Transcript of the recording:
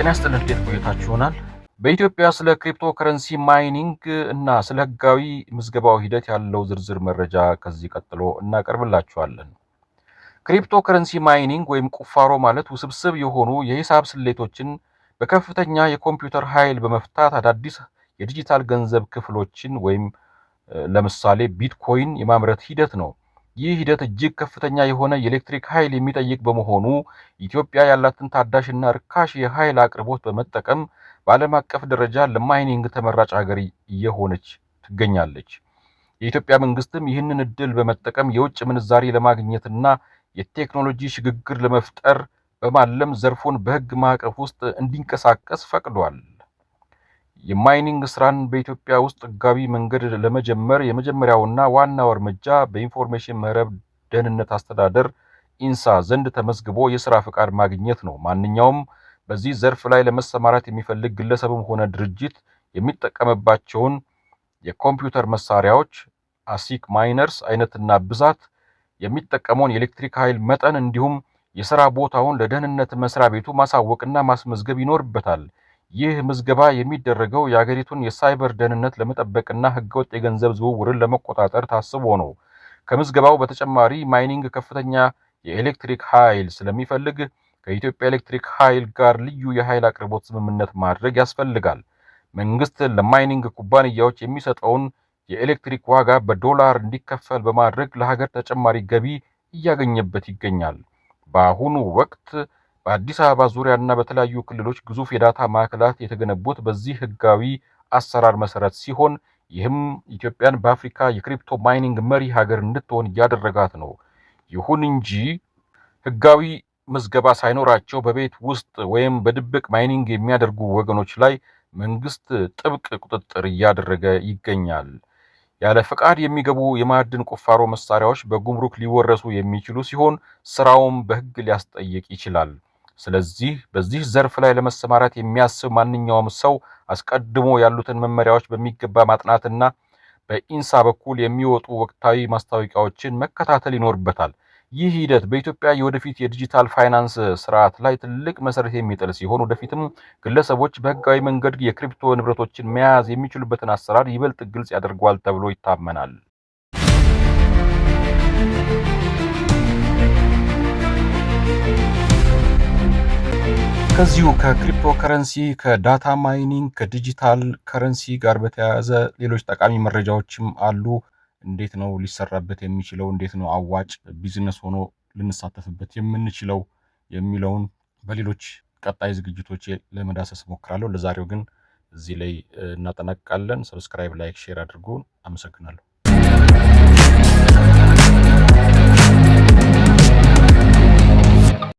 ጤና ይስጥልን እንዴት ቆይታችሁናል? በኢትዮጵያ ስለ ክሪፕቶ ከረንሲ ማይኒንግ እና ስለ ህጋዊ ምዝገባው ሂደት ያለው ዝርዝር መረጃ ከዚህ ቀጥሎ እናቀርብላችኋለን። ክሪፕቶ ከረንሲ ማይኒንግ ወይም ቁፋሮ ማለት ውስብስብ የሆኑ የሂሳብ ስሌቶችን በከፍተኛ የኮምፒውተር ኃይል በመፍታት አዳዲስ የዲጂታል ገንዘብ ክፍሎችን ወይም ለምሳሌ ቢትኮይን የማምረት ሂደት ነው። ይህ ሂደት እጅግ ከፍተኛ የሆነ የኤሌክትሪክ ኃይል የሚጠይቅ በመሆኑ ኢትዮጵያ ያላትን ታዳሽና ርካሽ የኃይል አቅርቦት በመጠቀም በዓለም አቀፍ ደረጃ ለማይኒንግ ተመራጭ ሀገር እየሆነች ትገኛለች። የኢትዮጵያ መንግስትም ይህንን እድል በመጠቀም የውጭ ምንዛሪ ለማግኘትና የቴክኖሎጂ ሽግግር ለመፍጠር በማለም ዘርፉን በህግ ማዕቀፍ ውስጥ እንዲንቀሳቀስ ፈቅዷል። የማይኒንግ ስራን በኢትዮጵያ ውስጥ ህጋዊ መንገድ ለመጀመር የመጀመሪያውና ዋናው እርምጃ በኢንፎርሜሽን መረብ ደህንነት አስተዳደር ኢንሳ ዘንድ ተመዝግቦ የስራ ፍቃድ ማግኘት ነው። ማንኛውም በዚህ ዘርፍ ላይ ለመሰማራት የሚፈልግ ግለሰብም ሆነ ድርጅት የሚጠቀምባቸውን የኮምፒውተር መሳሪያዎች፣ አሲክ ማይነርስ አይነትና ብዛት፣ የሚጠቀመውን የኤሌክትሪክ ኃይል መጠን እንዲሁም የሥራ ቦታውን ለደህንነት መስሪያ ቤቱ ማሳወቅና ማስመዝገብ ይኖርበታል። ይህ ምዝገባ የሚደረገው የሀገሪቱን የሳይበር ደህንነት ለመጠበቅና ህገወጥ የገንዘብ ዝውውርን ለመቆጣጠር ታስቦ ነው። ከምዝገባው በተጨማሪ ማይኒንግ ከፍተኛ የኤሌክትሪክ ኃይል ስለሚፈልግ ከኢትዮጵያ ኤሌክትሪክ ኃይል ጋር ልዩ የኃይል አቅርቦት ስምምነት ማድረግ ያስፈልጋል። መንግስት ለማይኒንግ ኩባንያዎች የሚሰጠውን የኤሌክትሪክ ዋጋ በዶላር እንዲከፈል በማድረግ ለሀገር ተጨማሪ ገቢ እያገኘበት ይገኛል። በአሁኑ ወቅት በአዲስ አበባ ዙሪያና በተለያዩ ክልሎች ግዙፍ የዳታ ማዕከላት የተገነቡት በዚህ ህጋዊ አሰራር መሰረት ሲሆን ይህም ኢትዮጵያን በአፍሪካ የክሪፕቶ ማይኒንግ መሪ ሀገር እንድትሆን እያደረጋት ነው። ይሁን እንጂ ህጋዊ ምዝገባ ሳይኖራቸው በቤት ውስጥ ወይም በድብቅ ማይኒንግ የሚያደርጉ ወገኖች ላይ መንግስት ጥብቅ ቁጥጥር እያደረገ ይገኛል። ያለ ፈቃድ የሚገቡ የማዕድን ቁፋሮ መሳሪያዎች በጉምሩክ ሊወረሱ የሚችሉ ሲሆን ስራውም በህግ ሊያስጠይቅ ይችላል። ስለዚህ በዚህ ዘርፍ ላይ ለመሰማራት የሚያስብ ማንኛውም ሰው አስቀድሞ ያሉትን መመሪያዎች በሚገባ ማጥናትና በኢንሳ በኩል የሚወጡ ወቅታዊ ማስታወቂያዎችን መከታተል ይኖርበታል። ይህ ሂደት በኢትዮጵያ የወደፊት የዲጂታል ፋይናንስ ስርዓት ላይ ትልቅ መሰረት የሚጥል ሲሆን ወደፊትም ግለሰቦች በህጋዊ መንገድ የክሪፕቶ ንብረቶችን መያዝ የሚችሉበትን አሰራር ይበልጥ ግልጽ ያደርገዋል ተብሎ ይታመናል። ከዚሁ ከክሪፕቶ ከረንሲ፣ ከዳታ ማይኒንግ፣ ከዲጂታል ከረንሲ ጋር በተያያዘ ሌሎች ጠቃሚ መረጃዎችም አሉ። እንዴት ነው ሊሰራበት የሚችለው? እንዴት ነው አዋጭ ቢዝነስ ሆኖ ልንሳተፍበት የምንችለው የሚለውን በሌሎች ቀጣይ ዝግጅቶች ለመዳሰስ ሞክራለሁ። ለዛሬው ግን እዚህ ላይ እናጠናቅቃለን። ሰብስክራይብ፣ ላይክ፣ ሼር አድርጉ። አመሰግናለሁ።